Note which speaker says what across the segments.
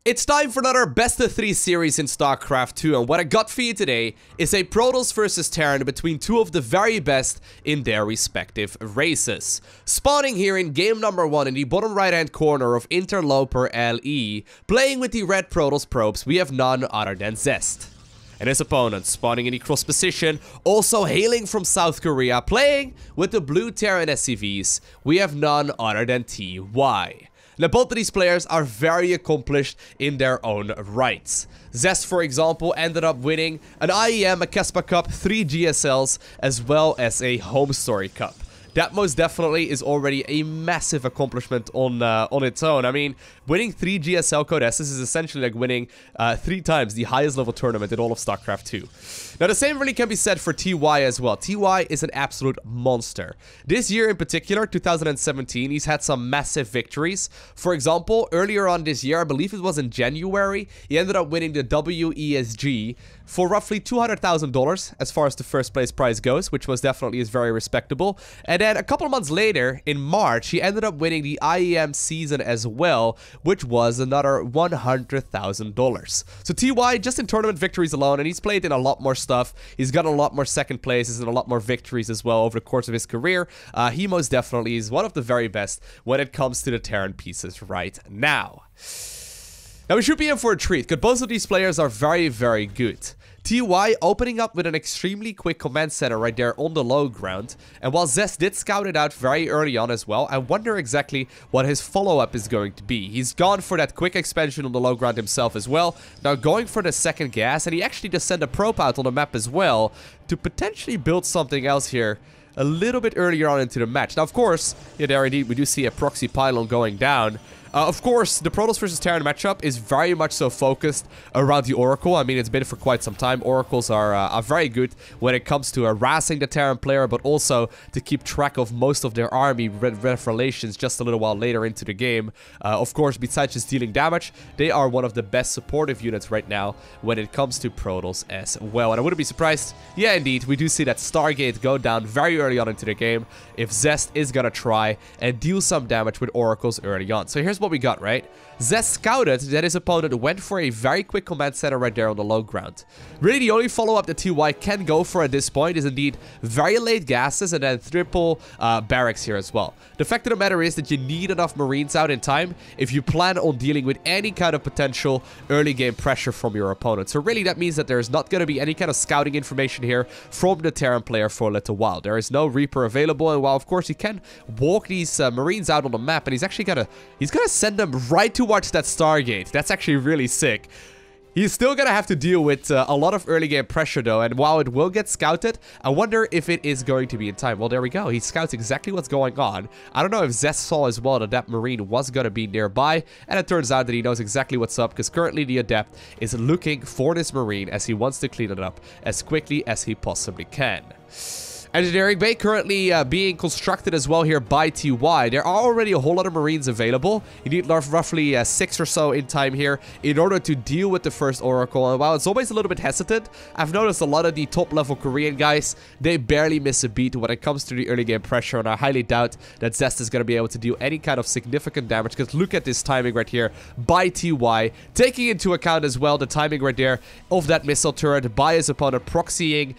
Speaker 1: It's time for another best of 3 series in StarCraft 2, and what I got for you today is a Protoss versus Terran between two of the very best in their respective races. Spawning here in game number 1 in the bottom right hand corner of Interloper LE, playing with the red Protoss probes, we have none other than Zest. And his opponent, spawning in the cross position, also hailing from South Korea, playing with the blue Terran SCVs, we have none other than TY. Now, both of these players are very accomplished in their own rights. Zest, for example, ended up winning an IEM, a Kespa Cup, 3 GSLs, as well as a Home Story Cup. That most definitely is already a massive accomplishment on its own. I mean, winning 3 GSL Codesses is essentially like winning 3 times the highest level tournament in all of StarCraft 2. Now, the same really can be said for TY as well. TY is an absolute monster. This year in particular, 2017, he's had some massive victories. For example, earlier on this year, I believe it was in January, he ended up winning the WESG for roughly $200,000 as far as the first place prize goes, which was definitely is very respectable. And then a couple of months later, in March, he ended up winning the IEM season as well, which was another $100,000. So TY, just in tournament victories alone, and he's played in a lot more stuff. He's got a lot more second places and a lot more victories as well over the course of his career. He most definitely is one of the very best when it comes to the Terran pieces right now. Now, we should be in for a treat, because both of these players are very, very good. TY opening up with an extremely quick command center right there on the low ground. And while Zest did scout it out very early on as well, I wonder exactly what his follow-up is going to be. He's gone for that quick expansion on the low ground himself as well. Now going for the second gas, and he actually just sent a probe out on the map as well to potentially build something else here a little bit earlier on into the match. Now, of course, yeah, there indeed we do see a proxy pylon going down. Of course, the Protoss versus Terran matchup is very much so focused around the Oracle. I mean, it's been for quite some time. Oracles are very good when it comes to harassing the Terran player, but also to keep track of most of their army relations just a little while later into the game. Of course, besides just dealing damage, they are one of the best supportive units right now when it comes to Protoss as well. And I wouldn't be surprised, yeah, indeed, we do see that Stargate go down very early on into the game if Zest is gonna try and deal some damage with Oracles early on. So here's what we got, right? Zest scouted that his opponent went for a very quick command center right there on the low ground. Really, the only follow-up that TY can go for at this point is indeed very late gases and then triple barracks here as well. The fact of the matter is that you need enough Marines out in time if you plan on dealing with any kind of potential early game pressure from your opponent. So really, that means that there's not going to be any kind of scouting information here from the Terran player for a little while. There is no Reaper available, and while of course you can walk these Marines out on the map, and he's gonna send them right towards that Stargate. That's actually really sick. He's still gonna have to deal with a lot of early game pressure though, and while it will get scouted, I wonder if it is going to be in time. Well, there we go. He scouts exactly what's going on. I don't know if Zest saw as well that that Marine was gonna be nearby, and it turns out that he knows exactly what's up, because currently the Adept is looking for this Marine as he wants to clean it up as quickly as he possibly can. Engineering Bay currently being constructed as well here by TY. There are already a whole lot of Marines available. You need roughly 6 or so in time here in order to deal with the first Oracle. And while it's always a little bit hesitant, I've noticed a lot of the top level Korean guys, they barely miss a beat when it comes to the early game pressure. And I highly doubt that Zest is going to be able to do any kind of significant damage, because look at this timing right here by TY. Taking into account as well the timing right there of that missile turret by his opponent proxying,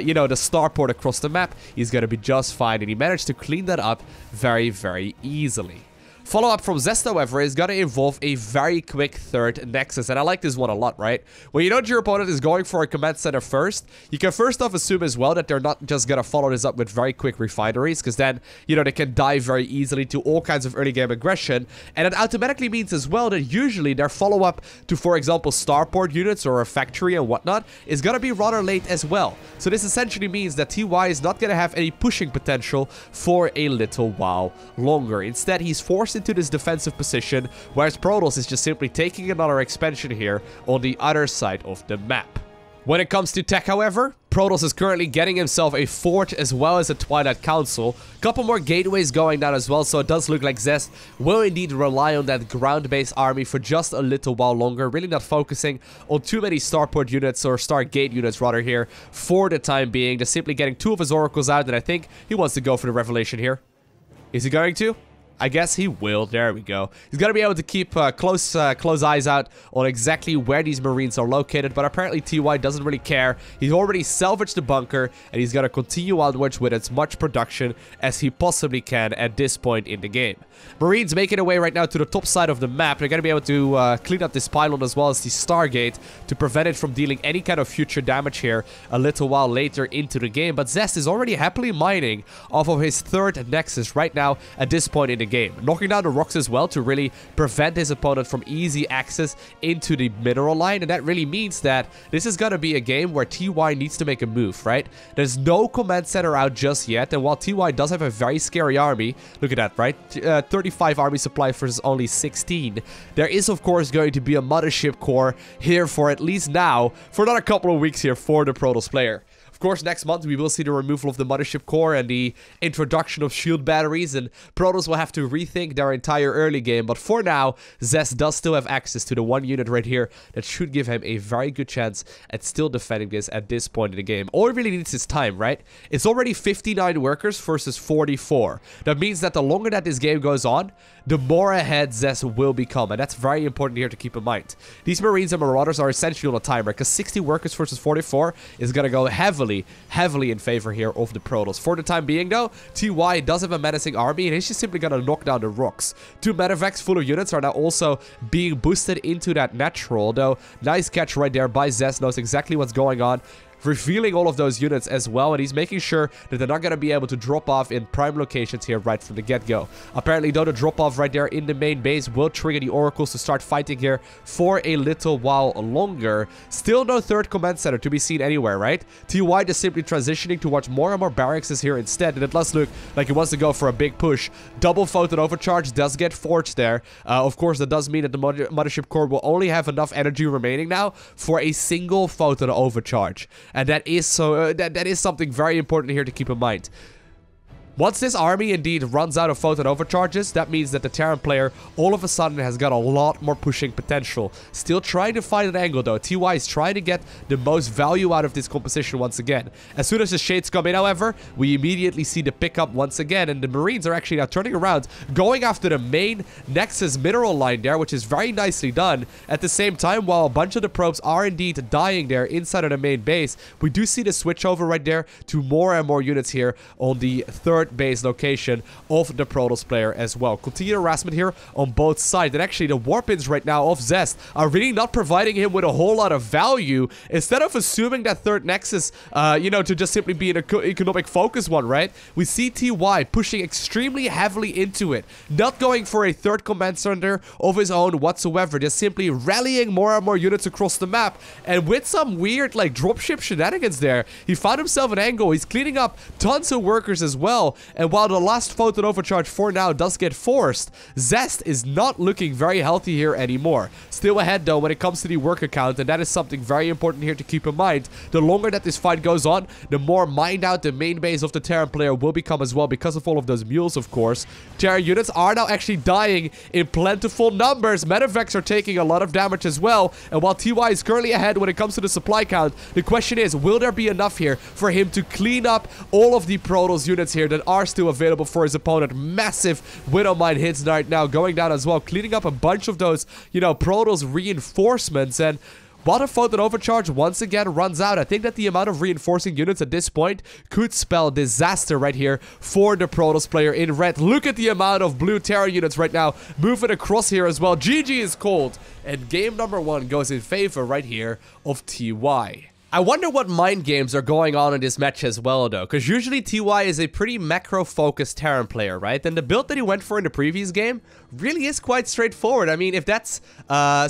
Speaker 1: you know, the starport across the map. He's going to be just fine, and he managed to clean that up very, very easily. Follow-up from Zest, however, is going to involve a very quick third Nexus, and I like this one a lot, right? When you know that your opponent is going for a command center first, you can first off assume as well that they're not just going to follow this up with very quick refineries, because then, you know, they can dive very easily to all kinds of early game aggression, and it automatically means as well that usually their follow-up to, for example, starport units or a factory and whatnot is going to be rather late as well. So this essentially means that TY is not going to have any pushing potential for a little while longer. Instead, he's forced into this defensive position, whereas Protoss is just simply taking another expansion here on the other side of the map. When it comes to tech, however, Protoss is currently getting himself a fort as well as a Twilight Council. Couple more gateways going down as well, so it does look like Zest will indeed rely on that ground-based army for just a little while longer. Really not focusing on too many starport units, or Stargate units rather, here for the time being. Just simply getting 2 of his Oracles out, and I think he wants to go for the Revelation here. Is he going to? I guess he will. There we go. He's going to be able to keep close eyes out on exactly where these Marines are located, but apparently TY doesn't really care. He's already salvaged the bunker, and he's going to continue onwards with as much production as he possibly can at this point in the game. Marines making their way right now to the top side of the map. They're going to be able to clean up this pylon as well as the Stargate to prevent it from dealing any kind of future damage here a little while later into the game. But Zest is already happily mining off of his third Nexus right now at this point in the game. Knocking down the rocks as well to really prevent his opponent from easy access into the mineral line. And that really means that this is going to be a game where TY needs to make a move, right? There's no command center out just yet. And while TY does have a very scary army, look at that, right? 35 army supply versus only 16. There is, of course, going to be a mothership core here for at least now, for another couple of weeks here for the Protoss player. Of course, next month we will see the removal of the mothership core and the introduction of shield batteries, and Protoss will have to rethink their entire early game. But for now, Zest does still have access to the one unit right here that should give him a very good chance at still defending this at this point in the game. All he really needs is time, right? It's already 59 workers versus 44. That means that the longer that this game goes on, the more ahead Zest will become, and that's very important here to keep in mind. These Marines and Marauders are essentially on a timer, because 60 workers versus 44 is going to go heavily in favor here of the Protoss. For the time being, though, TY does have a menacing army, and he's just simply going to knock down the rocks. 2 medevacs full of units are now also being boosted into that natural, though nice catch right there by Zest, knows exactly what's going on, revealing all of those units as well, and he's making sure that they're not going to be able to drop off in prime locations here right from the get-go. Apparently, though, the drop-off right there in the main base will trigger the Oracles to start fighting here for a little while longer. Still no third command center to be seen anywhere, right? TY just simply transitioning towards more and more barracks here instead, and it does look like he wants to go for a big push. Double photon overcharge does get forged there. Of course, that does mean that the mothership core will only have enough energy remaining now for a single photon overcharge. And that is that is something very important here to keep in mind. Once this army indeed runs out of photon overcharges, that means that the Terran player all of a sudden has got a lot more pushing potential. Still trying to find an angle though. TY is trying to get the most value out of this composition once again. As soon as the shades come in, however, we immediately see the pickup once again, and the Marines are actually now turning around, going after the main Nexus mineral line there, which is very nicely done. At the same time, while a bunch of the probes are indeed dying there inside of the main base, we do see the switch over right there to more and more units here on the third base location of the Protoss player as well. Continued harassment here on both sides, and actually the warpins right now of Zest are really not providing him with a whole lot of value. Instead of assuming that third Nexus, you know, to just simply be an economic focus one, right? We see TY pushing extremely heavily into it, not going for a third command center of his own whatsoever, just simply rallying more and more units across the map, and with some weird like dropship shenanigans there, he found himself an angle. He's cleaning up tons of workers as well. And while the last photon overcharge for now does get forced, Zest is not looking very healthy here anymore. Still ahead though when it comes to the worker count, and that is something very important here to keep in mind. The longer that this fight goes on, the more mined out the main base of the Terran player will become as well, because of all of those mules, of course. Terran units are now actually dying in plentiful numbers. Medevacs are taking a lot of damage as well, and while TY is currently ahead when it comes to the supply count, the question is, will there be enough here for him to clean up all of the Protoss units here that are still available for his opponent? Massive Widow Mine hits right now going down as well, cleaning up a bunch of those, you know, Protoss reinforcements. And while the photon overcharge once again runs out, I think that the amount of reinforcing units at this point could spell disaster right here for the Protoss player in red. Look at the amount of blue Terra units right now moving across here as well. GG is called, and game number 1 goes in favor right here of TY. I wonder what mind games are going on in this match as well, though, because usually TY is a pretty macro-focused Terran player, right? And the build that he went for in the previous game really is quite straightforward. I mean, if that's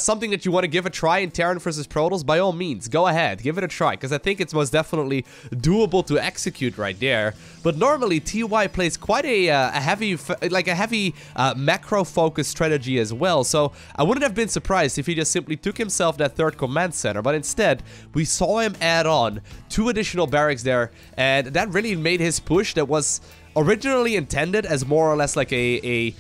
Speaker 1: something that you want to give a try in Terran versus Protoss, by all means, go ahead, give it a try, because I think it's most definitely doable to execute right there. But normally, TY plays quite a heavy macro-focused strategy as well, so I wouldn't have been surprised if he just simply took himself that third command center, but instead, we saw him add on 2 additional barracks there, and that really made his push that was originally intended as more or less like a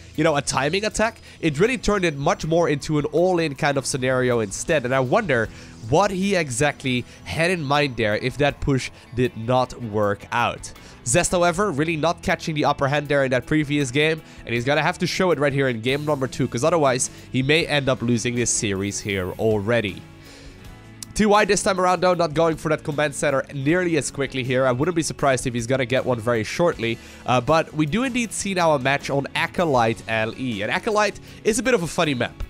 Speaker 1: timing attack, it really turned it much more into an all-in kind of scenario instead. And I wonder what he exactly had in mind there if that push did not work out. Zest, however, really not catching the upper hand there in that previous game, and he's gonna have to show it right here in game number 2, because otherwise he may end up losing this series here already. TY this time around though, not going for that command center nearly as quickly here. I wouldn't be surprised if he's gonna get one very shortly, but we do indeed see now a match on Acolyte LE, and Acolyte is a bit of a funny map.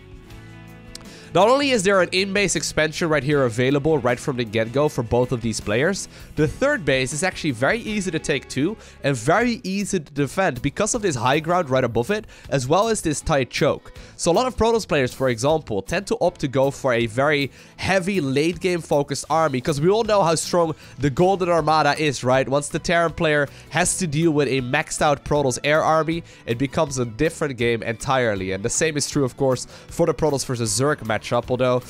Speaker 1: Not only is there an in-base expansion right here available right from the get-go for both of these players, the third base is actually very easy to take too, and very easy to defend because of this high ground right above it, as well as this tight choke. So a lot of Protoss players, for example, tend to opt to go for a very heavy late-game focused army, because we all know how strong the Golden Armada is, right? Once the Terran player has to deal with a maxed-out Protoss air army, it becomes a different game entirely, and the same is true, of course, for the Protoss versus Zerg matchup. Although,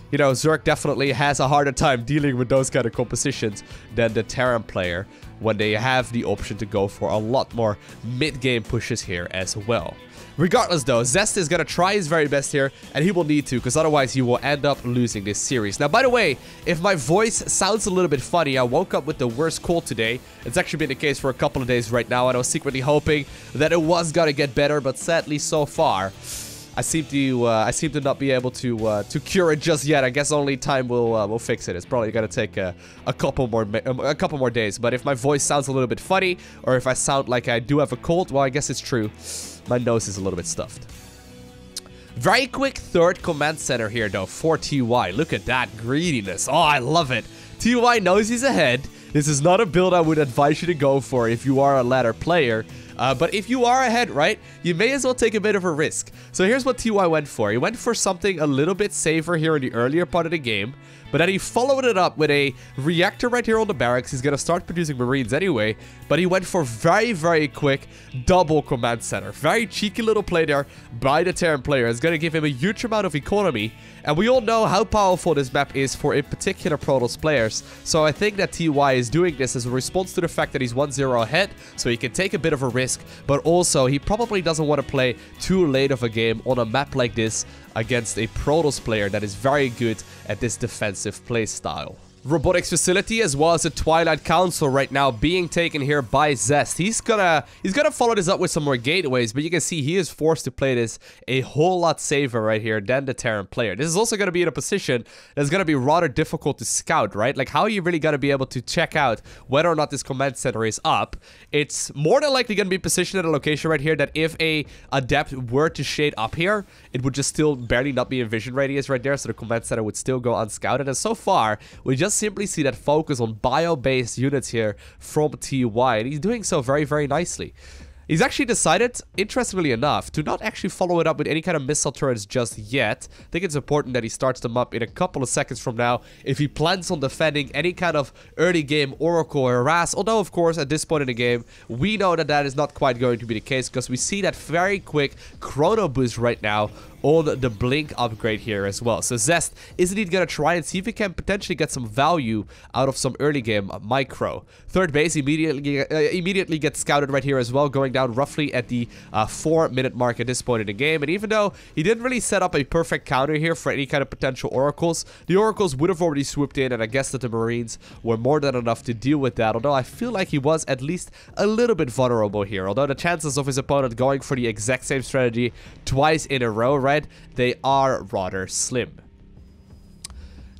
Speaker 1: you know, Zerg definitely has a harder time dealing with those kind of compositions than the Terran player when they have the option to go for a lot more mid-game pushes here as well. Regardless though, Zest is going to try his very best here, and he will need to, because otherwise he will end up losing this series. Now, by the way, if my voice sounds a little bit funny, I woke up with the worst cold today. It's actually been the case for a couple of days right now, and I was secretly hoping that it was going to get better, but sadly so far, I seem to not be able to cure it just yet. I guess only time will fix it. It's probably gonna take a couple more days. But if my voice sounds a little bit funny, or if I sound like I do have a cold, well, I guess it's true. My nose is a little bit stuffed. Very quick third command center here though for TY. Look at that greediness. Oh, I love it. TY knows he's ahead. This is not a build I would advise you to go for if you are a ladder player. But if you are ahead, right, you may as well take a bit of a risk. So here's what TY went for. He went for something a little bit safer here in the earlier part of the game, but then he followed it up with a reactor right here on the barracks. He's going to start producing Marines anyway, but he went for very, very quick double command center. Very cheeky little play there by the Terran player. It's going to give him a huge amount of economy, and we all know how powerful this map is for in particular Protoss players. So I think that TY is doing this as a response to the fact that he's 1-0 ahead, so he can take a bit of a risk, but also he probably doesn't want to play too late of a game on a map like this against a Protoss player that is very good at this defensive play style. Robotics facility as well as the Twilight Council right now being taken here by Zest. He's gonna follow this up with some more gateways, but you can see he is forced to play this a whole lot safer right here than the Terran player. This is also gonna be in a position that's gonna be rather difficult to scout, right? Like, how are you really gonna be able to check out whether or not this command center is up? It's more than likely gonna be positioned at a location right here that if a adept were to shade up here, it would just still barely not be in vision radius right there, so the command center would still go unscouted. And so far, we just simply see that focus on bio-based units here from TY, and he's doing so very, very nicely. He's actually decided, interestingly enough, to not actually follow it up with any kind of missile turrets just yet. I think it's important that he starts them up in a couple of seconds from now if he plans on defending any kind of early game Oracle or harass. Although, of course, at this point in the game, we know that that is not quite going to be the case, because we see that very quick chrono boost right now on the Blink upgrade here as well. So Zest is indeed going to try and see if he can potentially get some value out of some early game micro. Third base immediately gets scouted right here as well, going down roughly at the 4-minute mark at this point in the game. And even though he didn't really set up a perfect counter here for any kind of potential oracles, the oracles would have already swooped in, and I guess that the Marines were more than enough to deal with that. Although I feel like he was at least a little bit vulnerable here. Although the chances of his opponent going for the exact same strategy twice in a row, right, they are rather slim.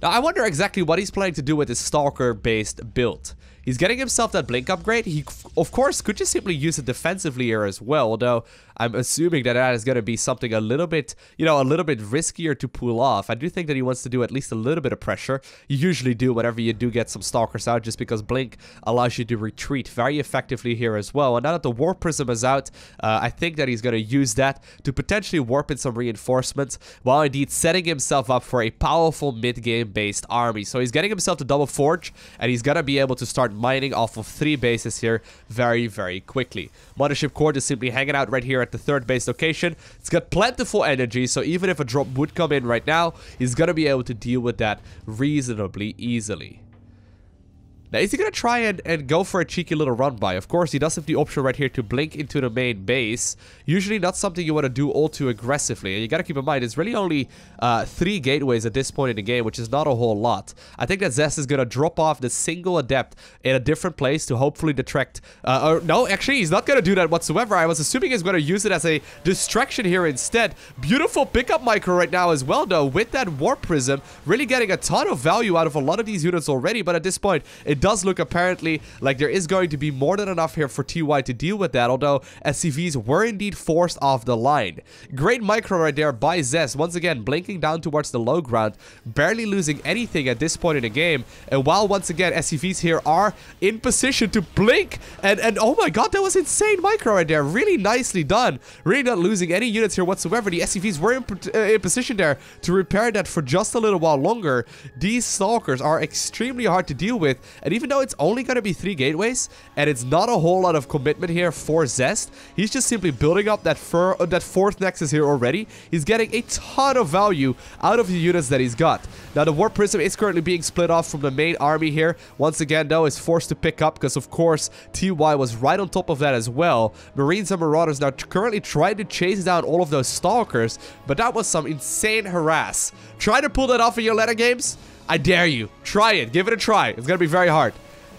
Speaker 1: Now, I wonder exactly what he's planning to do with his Stalker-based build. He's getting himself that Blink upgrade. He, of course, could just simply use it defensively here as well, although I'm assuming that that is going to be something a little bit, a little bit riskier to pull off. I do think that he wants to do at least a little bit of pressure. You usually do whenever you do get some Stalkers out, just because Blink allows you to retreat very effectively here as well. And now that the Warp Prism is out, I think that he's going to use that to potentially warp in some reinforcements, while indeed setting himself up for a powerful mid-game based army. So he's getting himself to double forge, and he's going to be able to start mining off of 3 bases here very, very quickly. Mothership Core is simply hanging out right here at the third base location. It's got plentiful energy, so even if a drop would come in right now, he's gonna be able to deal with that reasonably easily. Now, is he going to try and go for a cheeky little run by? Of course, he does have the option right here to blink into the main base. Usually not something you want to do all too aggressively. And you got to keep in mind, it's really only 3 gateways at this point in the game, which is not a whole lot. I think that Zest is going to drop off the single adept in a different place to hopefully detract. No, actually, he's not going to do that whatsoever. I was assuming he's going to use it as a distraction here instead. Beautiful pickup micro right now as well, though, with that Warp Prism. Really getting a ton of value out of a lot of these units already, but at this point, it does look apparently like there is going to be more than enough here for TY to deal with that, although SCVs were indeed forced off the line. Great micro right there by Zest, once again blinking down towards the low ground, barely losing anything at this point in the game, and while once again SCVs here are in position to blink, and oh my god, that was insane micro right there, really nicely done, really not losing any units here whatsoever. The SCVs were in position there to repair that for just a little while longer. These Stalkers are extremely hard to deal with, and even though it's only going to be 3 gateways, and it's not a whole lot of commitment here for Zest, he's just simply building up that 4th Nexus here already. He's getting a ton of value out of the units that he's got. Now, the Warp Prism is currently being split off from the main army here. Once again, though, is forced to pick up because, of course, TY was right on top of that as well. Marines and Marauders now currently trying to chase down all of those Stalkers, but that was some insane harass. Try to pull that off in your latter games? I dare you. Try it. Give it a try. It's going to be very hard.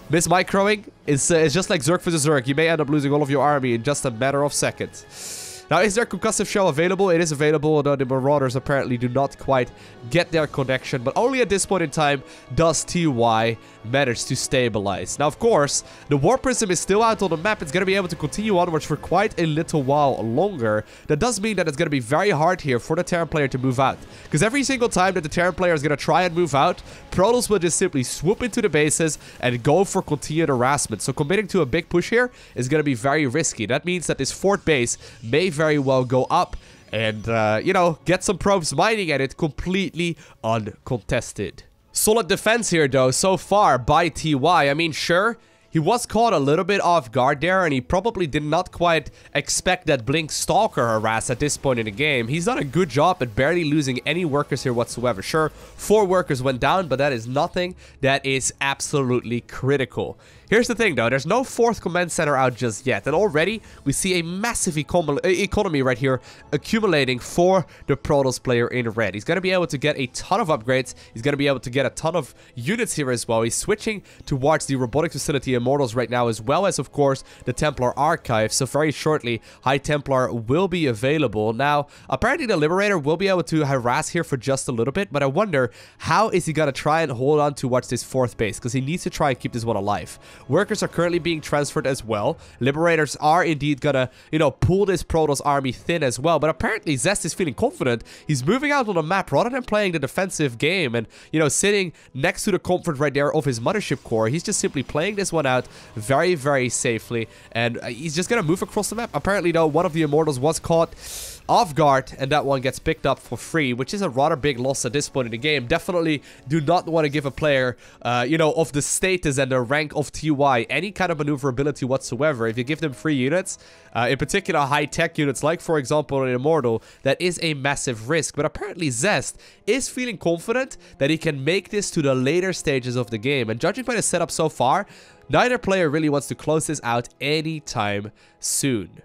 Speaker 1: Miss-microing is just like Zerg vs. Zerg. You may end up losing all of your army in just a matter of seconds. Now, is there a concussive shell available? It is available, although the Marauders apparently do not quite get their connection. But only at this point in time does TY manage to stabilize. Now, of course, the Warp Prism is still out on the map. It's going to be able to continue onwards for quite a little while longer. That does mean that it's going to be very hard here for the Terran player to move out. Because every single time that the Terran player is going to try and move out, Protoss will just simply swoop into the bases and go for continued harassment. So committing to a big push here is going to be very risky. That means that this 4th base may very well go up and, you know, get some probes mining at it completely uncontested. Solid defense here, though, so far by TY. I mean, sure, he was caught a little bit off guard there, and he probably did not quite expect that Blink Stalker harass at this point in the game. He's done a good job at barely losing any workers here whatsoever. Sure, 4 workers went down, but that is nothing that is absolutely critical. Here's the thing, though. There's no 4th command center out just yet. And already, we see a massive economy right here accumulating for the Protoss player in red. He's going to be able to get a ton of upgrades. He's going to be able to get a ton of units here as well. He's switching towards the Robotics Facility Immortals right now, as well as, of course, the Templar Archive. So very shortly, High Templar will be available. Now, apparently the Liberator will be able to harass here for just a little bit. But I wonder, how is he going to try and hold on towards this 4th base? Because he needs to try and keep this one alive. Workers are currently being transferred as well. Liberators are indeed gonna, you know, pull this Protoss army thin as well. But apparently Zest is feeling confident. He's moving out on the map rather than playing the defensive game and, you know, sitting next to the comfort right there of his mothership core. He's just simply playing this one out very, very safely. And he's just gonna move across the map. Apparently, though, one of the Immortals was caught off guard, and that one gets picked up for free, which is a rather big loss at this point in the game. Definitely do not want to give a player, you know, of the status and the rank of TY any kind of maneuverability whatsoever. If you give them free units, in particular high-tech units like, for example, an Immortal, that is a massive risk. But apparently Zest is feeling confident that he can make this to the later stages of the game. And judging by the setup so far, neither player really wants to close this out anytime soon.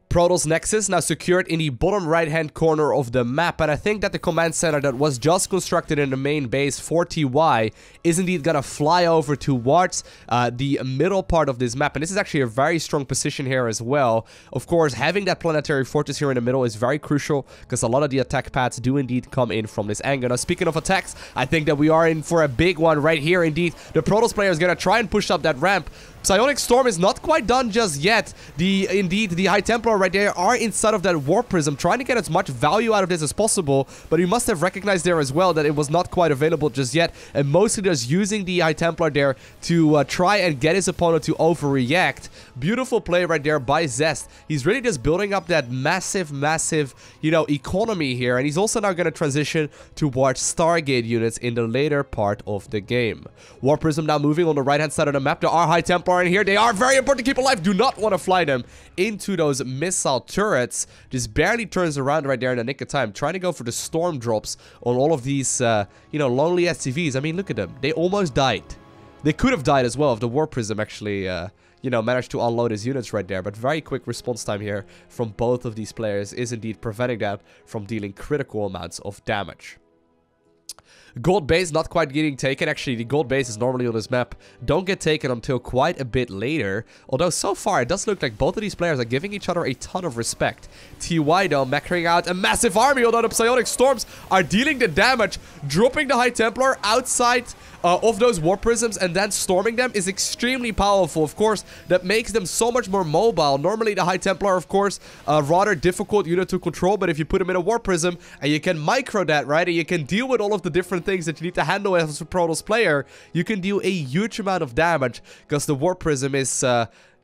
Speaker 1: Protoss Nexus now secured in the bottom right-hand corner of the map, and I think that the command center that was just constructed in the main base for TY is indeed gonna fly over towards the middle part of this map, and this is actually a very strong position here as well. Of course, having that planetary fortress here in the middle is very crucial, because a lot of the attack paths do indeed come in from this angle. Now, speaking of attacks, I think that we are in for a big one right here indeed. The Protoss player is gonna try and push up that ramp. Psionic Storm is not quite done just yet. Indeed, the High Templar right there are inside of that Warp Prism, trying to get as much value out of this as possible, but you must have recognized there as well that it was not quite available just yet, and mostly just using the High Templar there to try and get his opponent to overreact. Beautiful play right there by Zest. He's really just building up that massive, you know, economy here, and he's also now going to transition towards Stargate units in the later part of the game. Warp Prism now moving on the right-hand side of the map. There are High Templar in here. They are very important to keep alive. Do not want to fly them into those missile turrets. Just barely turns around right there in the nick of time, trying to go for the storm drops on all of these, you know, lonely SCVs. I mean, look at them. They almost died. They could have died as well if the War Prism actually, you know, managed to unload his units right there. But very quick response time here from both of these players is indeed preventing them from dealing critical amounts of damage. Gold base not quite getting taken. Actually, the gold base is normally on this map. Don't get taken until quite a bit later. Although so far it does look like both of these players are giving each other a ton of respect. TY though mechering out a massive army, although the Psionic Storms are dealing the damage. Dropping the High Templar outside of those War Prisms and then storming them is extremely powerful. Of course, that makes them so much more mobile. Normally the High Templar, of course, a rather difficult unit to control, but if you put them in a War Prism and you can micro that, right, and you can deal with all of the different things that you need to handle as a Protoss player, you can deal a huge amount of damage because the War Prism is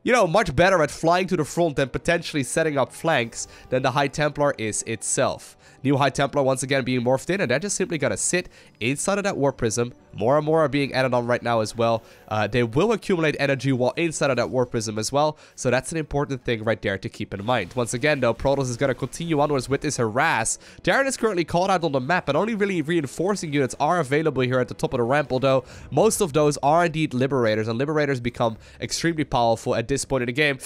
Speaker 1: you know, much better at flying to the front and potentially setting up flanks than the High Templar is itself. New High Templar once again being morphed in, and they're just simply gonna sit inside of that War Prism. More and more are being added on right now as well. They will accumulate energy while inside of that War Prism as well, so that's an important thing right there to keep in mind. Once again though, Protoss is gonna continue onwards with this harass. Terran is currently called out on the map, and only really reinforcing units are available here at the top of the ramp, although most of those are indeed Liberators, and Liberators become extremely powerful at this point in the game.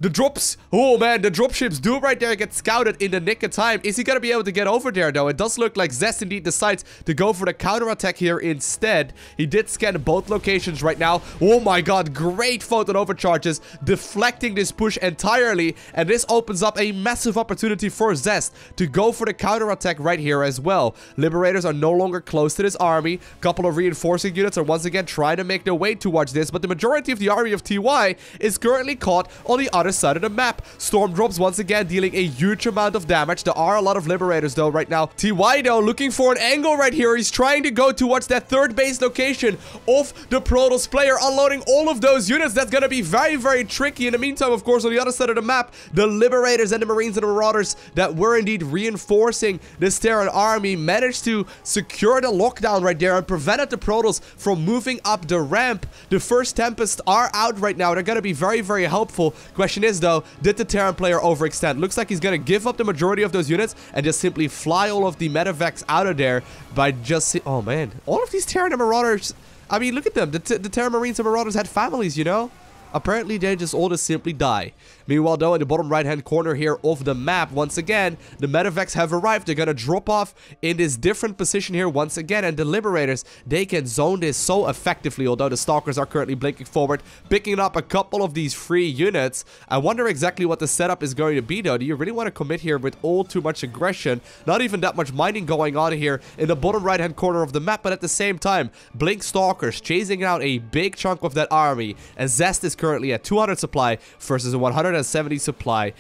Speaker 1: The drops, oh man, the dropships do right there get scouted in the nick of time. Is he gonna be able to get over there though? It does look like Zest indeed decides to go for the counterattack here instead. He did scan both locations right now. Oh my god, great photon overcharges, deflecting this push entirely, and this opens up a massive opportunity for Zest to go for the counterattack right here as well. Liberators are no longer close to this army. Couple of reinforcing units are once again trying to make their way towards this, but the majority of the army of TY is currently caught on the other side of the map. Storm drops once again dealing a huge amount of damage. There are a lot of Liberators though right now. TY though looking for an angle right here. He's trying to go towards that third base location of the Protoss player, unloading all of those units. That's gonna be very, very tricky. In the meantime, of course, on the other side of the map, the Liberators and the Marines and the Marauders that were indeed reinforcing this Terran army managed to secure the lockdown right there and prevented the Protoss from moving up the ramp. The first Tempests are out right now. They're gonna be very, very helpful. Question is though, did the Terran player overextend? Looks like he's gonna give up the majority of those units and just simply fly all of the medevacs out of there by just... Oh man, all of these Terran and Marauders, I mean, look at them. The Terran Marines and Marauders had families, you know? Apparently, they just all simply die. Meanwhile, though, in the bottom right-hand corner here of the map, once again, the medevacs have arrived. They're going to drop off in this different position here once again. And the Liberators, they can zone this so effectively, although the Stalkers are currently blinking forward, picking up a couple of these free units. I wonder exactly what the setup is going to be, though. Do you really want to commit here with all too much aggression? Not even that much mining going on here in the bottom right-hand corner of the map, but at the same time, Blink Stalkers chasing out a big chunk of that army. And Zest is currently at 200 supply versus a 170 supply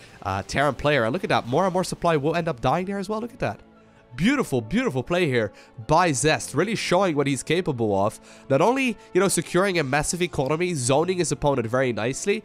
Speaker 1: Terran player. And look at that, more and more supply will end up dying there as well. Look at that. Beautiful, beautiful play here by Zest, really showing what he's capable of. Not only, you know, securing a massive economy, zoning his opponent very nicely.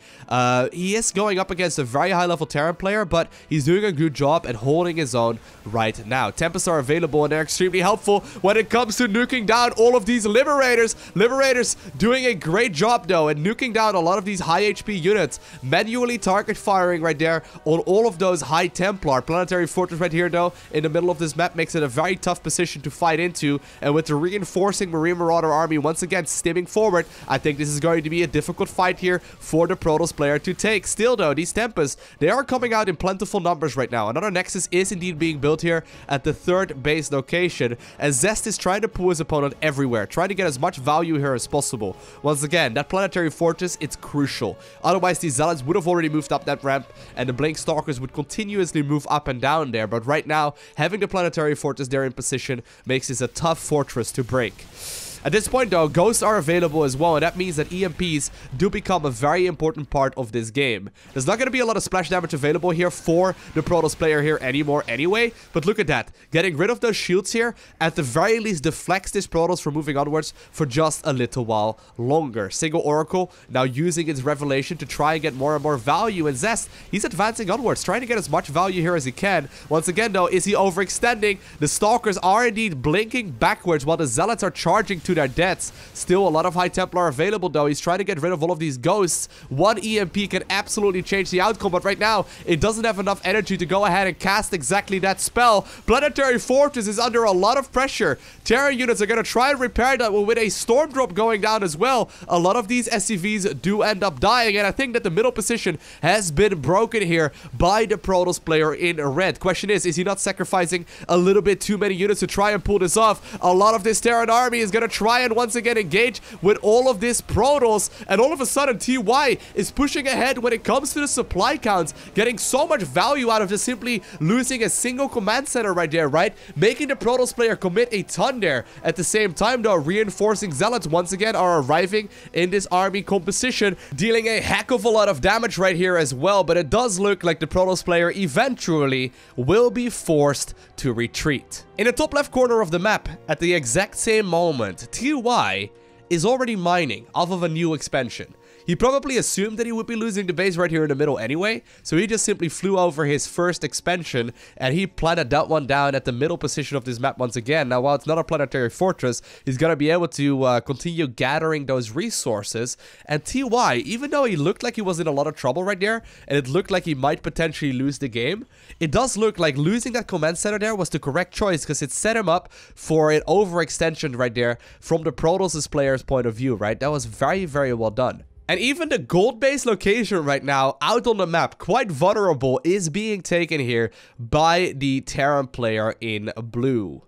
Speaker 1: He is going up against a very high-level Terran player, but he's doing a good job at holding his own right now. Tempests are available, and they're extremely helpful when it comes to nuking down all of these Liberators. Liberators doing a great job, though, at nuking down a lot of these high HP units. Manually target firing right there on all of those High Templar. Planetary Fortress right here, though, in the middle of this map, makes it a very tough position to fight into, and with the reinforcing Marine Marauder army once again stimming forward, I think this is going to be a difficult fight here for the Protoss player to take. Still though, these Tempests, they are coming out in plentiful numbers right now. Another Nexus is indeed being built here at the third base location, as Zest is trying to pull his opponent everywhere, trying to get as much value here as possible. Once again, that Planetary Fortress, it's crucial. Otherwise, these Zealots would have already moved up that ramp, and the Blink Stalkers would continuously move up and down there, but right now, having the Planetary Fortress there in position makes this a tough fortress to break. At this point though, ghosts are available as well, and that means that EMPs do become a very important part of this game. There's not going to be a lot of splash damage available here for the Protoss player here anymore anyway, but look at that. Getting rid of those shields here, at the very least deflects this Protoss from moving onwards for just a little while longer. Single Oracle now using its Revelation to try and get more and more value, and Zest, he's advancing onwards, trying to get as much value here as he can. Once again though, is he overextending? The Stalkers are indeed blinking backwards while the Zealots are charging to to their deaths. Still a lot of High Templar available though. He's trying to get rid of all of these ghosts. One EMP can absolutely change the outcome, but right now it doesn't have enough energy to go ahead and cast exactly that spell. Planetary Fortress is under a lot of pressure. Terran units are going to try and repair that with a storm drop going down as well. A lot of these SCVs do end up dying, and I think that the middle position has been broken here by the Protoss player in red. Question is he not sacrificing a little bit too many units to try and pull this off? A lot of this Terran army is going to try and once again engage with all of this Protoss, and all of a sudden TY is pushing ahead when it comes to the supply counts, getting so much value out of just simply losing a single command center right there, right? Making the Protoss player commit a ton there. At the same time though, reinforcing zealots once again are arriving in this army composition, dealing a heck of a lot of damage right here as well, but it does look like the Protoss player eventually will be forced to retreat. In the top left corner of the map, at the exact same moment, TY is already mining off of a new expansion. He probably assumed that he would be losing the base right here in the middle anyway, so he just simply flew over his first expansion and he planted that one down at the middle position of this map once again. Now, while it's not a planetary fortress, he's gonna be able to continue gathering those resources. And TY, even though he looked like he was in a lot of trouble right there, and it looked like he might potentially lose the game, it does look like losing that command center there was the correct choice, because it set him up for an overextension right there from the Protoss player's point of view, right? That was very, very well done. And even the gold base location right now out on the map, quite vulnerable, is being taken here by the Terran player in blue.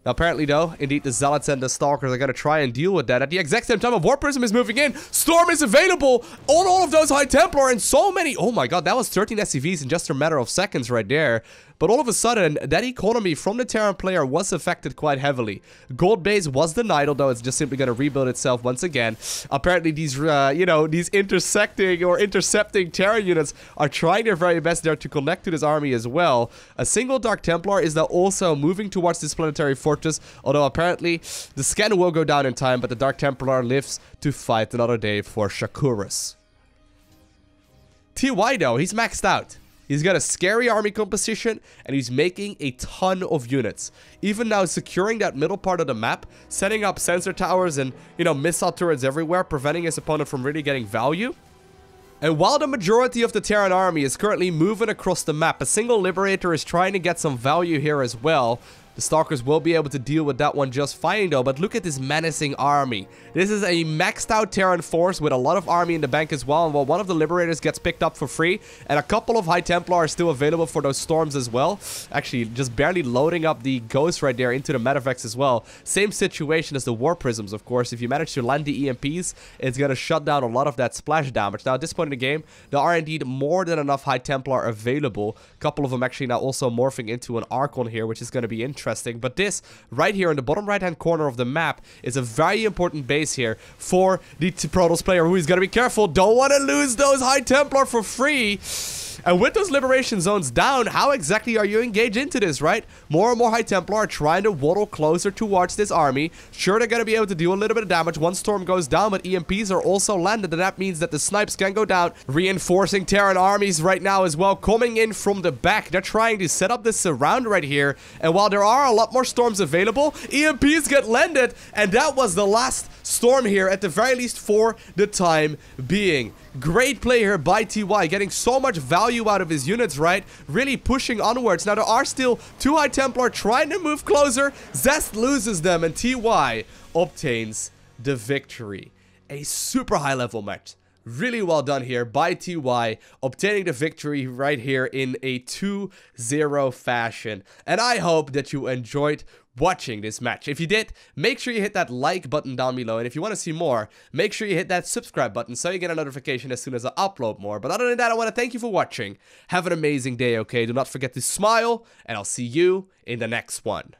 Speaker 1: Now, apparently, though, indeed, the Zealots and the Stalkers are going to try and deal with that. At the exact same time, a War Prism is moving in. Storm is available on all of those High Templar, and so many... Oh my god, that was 13 SCVs in just a matter of seconds right there. But all of a sudden, that economy from the Terran player was affected quite heavily. Gold base was denied, although it's just simply going to rebuild itself once again. Apparently, these, these intersecting or intercepting Terran units are trying their very best there to connect to this army as well. A single Dark Templar is now also moving towards this planetary fortress, although apparently the scan will go down in time, but the Dark Templar lives to fight another day for Shakuras. TY, though, he's maxed out. He's got a scary army composition, and he's making a ton of units. Even now, securing that middle part of the map, setting up sensor towers and, missile turrets everywhere, preventing his opponent from really getting value. And while the majority of the Terran army is currently moving across the map, a single Liberator is trying to get some value here as well. The Stalkers will be able to deal with that one just fine though, but look at this menacing army. This is a maxed out Terran force with a lot of army in the bank as well, and while one of the Liberators gets picked up for free, and a couple of High Templar are still available for those storms as well. Actually, just barely loading up the Ghost right there into the Metavex as well. Same situation as the War Prisms, of course. If you manage to land the EMPs, it's going to shut down a lot of that splash damage. Now, at this point in the game, there are indeed more than enough High Templar available. A couple of them actually now also morphing into an Archon here, which is going to be interesting. But this right here in the bottom right hand corner of the map is a very important base here for the Protoss player, who is going to be careful. Don't want to lose those High Templar for free. And with those liberation zones down, how exactly are you engaged into this, right? More and more High Templar are trying to waddle closer towards this army. Sure, they're going to be able to do a little bit of damage once Storm goes down, but EMPs are also landed, and that means that the snipes can go down, reinforcing Terran armies right now as well, coming in from the back. They're trying to set up this surround right here, and while there are a lot more storms available, EMPs get landed, and that was the last storm here, at the very least for the time being. Great play here by TY, getting so much value out of his units, right? Really pushing onwards. Now, there are still two High Templar trying to move closer. Zest loses them, and TY obtains the victory. A super high level match. Really well done here by TY, obtaining the victory right here in a 2-0 fashion. And I hope that you enjoyed watching this match. If you did, make sure you hit that like button down below, and if you want to see more, make sure you hit that subscribe button so you get a notification as soon as I upload more. But other than that, I want to thank you for watching. Have an amazing day, okay? Do not forget to smile, and I'll see you in the next one.